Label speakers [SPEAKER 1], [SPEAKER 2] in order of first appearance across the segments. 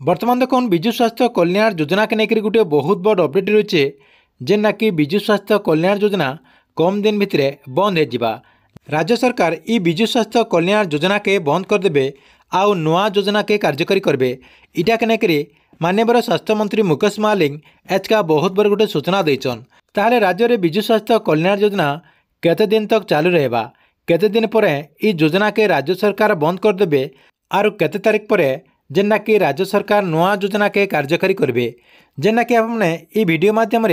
[SPEAKER 1] बर्तमान देखुन विजु स्वास्थ्य कल्याण योजना के लेकर गोटे बहुत बड़ अपडेट रही जेना कि विजु स्वास्थ्य कल्याण योजना कम दिन भितर बंद हो राज्य सरकार ई विजु स्वास्थ्य कल्याण योजना के बंद करदे आउ नुआ योजना के कार्यकारी करेंगे इटा के लेकर माननीय स्वास्थ्य मंत्री मुकेश महालिंग एचका बहुत बड़ गोटे सूचना देछन। ताहले राज्य में विजु स्वास्थ्य कल्याण योजना केते दिन तक चालू रहेगा केते दिन पर ई योजना के राज्य सरकार बंद करदे आर केते तारीख पर जेना कि राज्य सरकार नुआ योजना के कार्यकारी करेंगे जेना कि आपने ये वीडियो माध्यम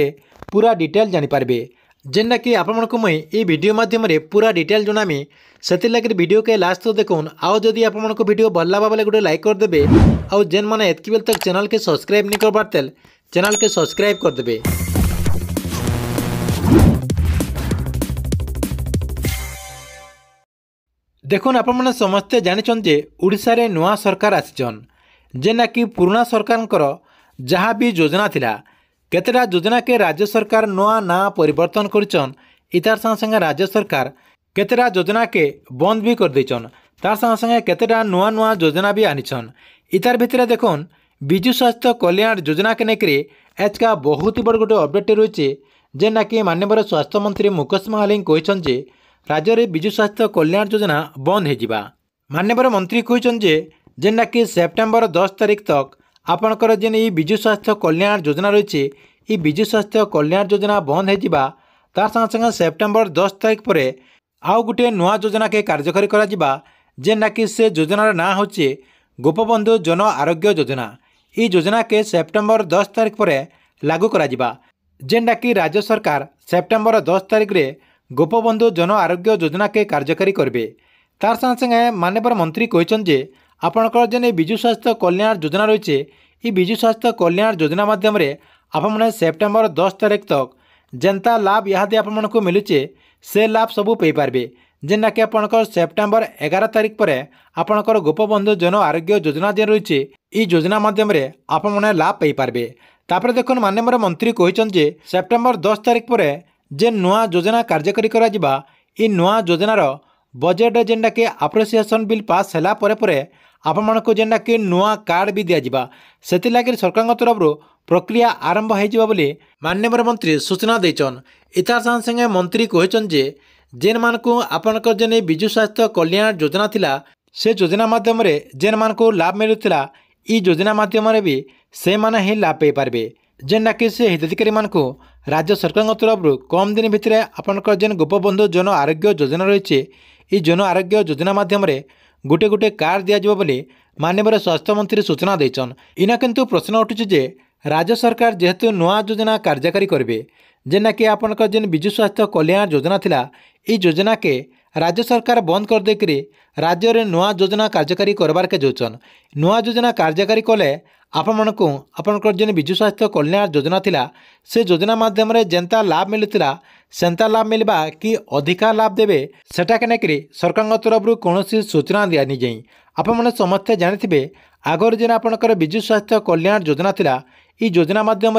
[SPEAKER 1] पूरा डिटेल जानीपारे जेना कि आपको मुई ये वीडियो माध्यम पूरा डिटेल जनामी से वीडियो के लास्ट तो देखुन आउ जदि आपको वीडियो भल लगा बेले गोटे लाइक करदे आउ जेन मैंने एतकी बेल तक चैनल के सब्सक्राइब नहीं कर पारतेल चैनल के सब्सक्राइब करदे। देखुन आपने समस्ते जानिछन जे उड़ीसा रे नुआ सरकार आसिछन जेना कि पुराना सरकार जहाँ भी योजना थिला केतेटा योजना के राज्य सरकार नुआ ना परिवर्तन करिछन इतार संगे संगे राज्य सरकार केतेटा योजना के बंद भी कर देछन तार संगे संगे केतेटा नुआ नुआ योजना भी आनिछन। इतार भितर देखुन विजु स्वास्थ्य कल्याण योजना के लेकर एचका बहुत ही बड़ गोटे अपडेट रही जेना कि माननीय स्वास्थ्य मंत्री मुकेश महालिंग कहते राज्य में विजु स्वास्थ्य कल्याण योजना बंद हो माननीय मंत्री कहते जेना कि सेप्टेम्बर 10 तारीख तक आपणकर जेन ये विजु स्वास्थ्य कल्याण योजना रही ये विजु स्वास्थ्य कल्याण योजना बंद हो तार संगे संगे सेप्टेम्बर 10 तारीख पर आउ गोटे नुआ योजना के कार्यकारी करा जेना कि से योजनार ना होचे गोपबंधु जन आरोग्य योजना। ये योजना के सेप्टेम्बर 10 तारीख पर लागू करा जेना कि राज्य सरकार सेप्टेम्बर 10 तारीख रे गोपबंधु जन आरोग्य योजना के कार्यकारी करेंगे। तार संगे संगे माननीय मंत्री कहते आपणकर जेन विजु स्वास्थ्य कल्याण योजना रही ये विजु स्वास्थ्य कल्याण योजना माध्यम आपने सेप्टेम्बर 10 तारीख तक जनता लाभ यहाँ आपको मिलूचे से लाभ सबू पारे जेना कि आपणकर सेप्टेम्बर 11 तारीख पर आपणकर गोपबंधु जन आरोग्य योजना जे रही ये योजना माध्यम आपने लाभ पारे। तापर देखो माननीय मंत्री कहते सेप्टेम्बर 10 तारीख पर जे नुआ योजना कार्यकारी करा ई नुआ योजनार बजेट जेनटा कि अप्रिसिएशन बिल पास होला परे आपको जेनटा कि नुआ कार्ड भी दिज्व से सरकार तरफ प्रक्रिया आरंभ हो माननीय मंत्री सूचना देछन। इतार संगे संगे मंत्री कहते जेन मानकु आपनकर जेन विजु स्वास्थ्य कल्याण योजना थिला से योजना माध्यम जेन मानकु लाभ मिलुथिला ई योजना माध्यम भी से माने ही लाभ पाई पारबे जेना कि से हिताधिकारी मानकु राज्य सरकार तरफ कम दिन भितर आपनकर जेन गोपबंधु जन आरोग्य योजना रही ये जन आरोग्य योजना माध्यम गोटे गोटे कार्ड दिज्व बोली माननीय स्वास्थ्य मंत्री सूचना देछन। इना किंतु प्रश्न उठुचे जे राज्य सरकार जेहेतु नुआ योजना कार्यकारी करेंगे जेना कि आपनकर जेन विजु स्वास्थ्य कल्याण योजना थिला ये योजना के राज्य सरकार बंद कर देकरी राज्य रे नुआ योजना कार्यकारी करबार के जोचन नुआ योजना कार्यकारी कले आपमनकु आपनकर जेन विजु स्वास्थ्य कल्याण योजना थिला से योजना माध्यम जेनता लाभ मिलुतिला सेंता लाभ मिलबा कि अधिका लाभ देवे सेटा के नेकरी सरकार तरफ कौन सूचना दिया नि जाई आपमने समस्ते जानिथिबे आगर जेन आपनकर विजु स्वास्थ्य कल्याण योजना थिला ई योजना माध्यम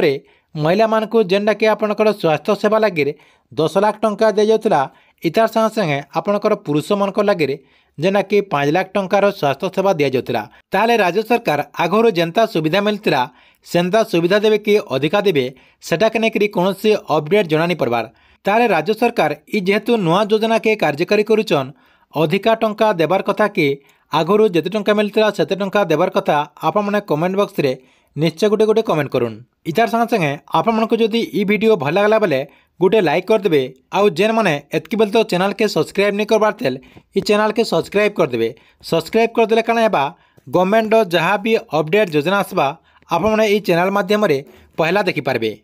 [SPEAKER 1] महिला मानकु जेनटा कि आपनकर स्वास्थ्य सेवा लगे 10 लाख टंका दि जाउतिला इतार संगे संगे आपनकर पुरुष मानक लगे जेना कि 5 लाख टंकार स्वास्थ्य सेवा दि जाउतिला ताले राज्य सरकार आगरो जेनता सुविधा मिलतिला सेंता सुविधा देवे कि अधिका देवे सेटा के नेकरी कोनोसी अपडेट जना नहीं पड़बार ताले राज्य सरकार ई जेहेतु नुआ योजना के कार्यकारी करुचन अधिका टंका देवार कथा कि आगरो जेते टंका मिलतिला सेते टंका देवार कथा आप माने कमेंट बॉक्स रे निश्चय गोटे गोटे कमेंट करुन। इतार संगे संगे आपको जदि ई वीडियो भल लगला बेले गोटे लाइक करदे आउ जेन मैंने एतकी बेल तो चैनल के सब्सक्राइब नहीं कर पारतेल ई चैनल के सब्सक्राइब करदे सब्सक्राइब करदे कारण हेबा गवर्नमेंट जहाँ भी अपडेट योजना आसबा आप ई चैनल माध्यम पहला देखिपारे।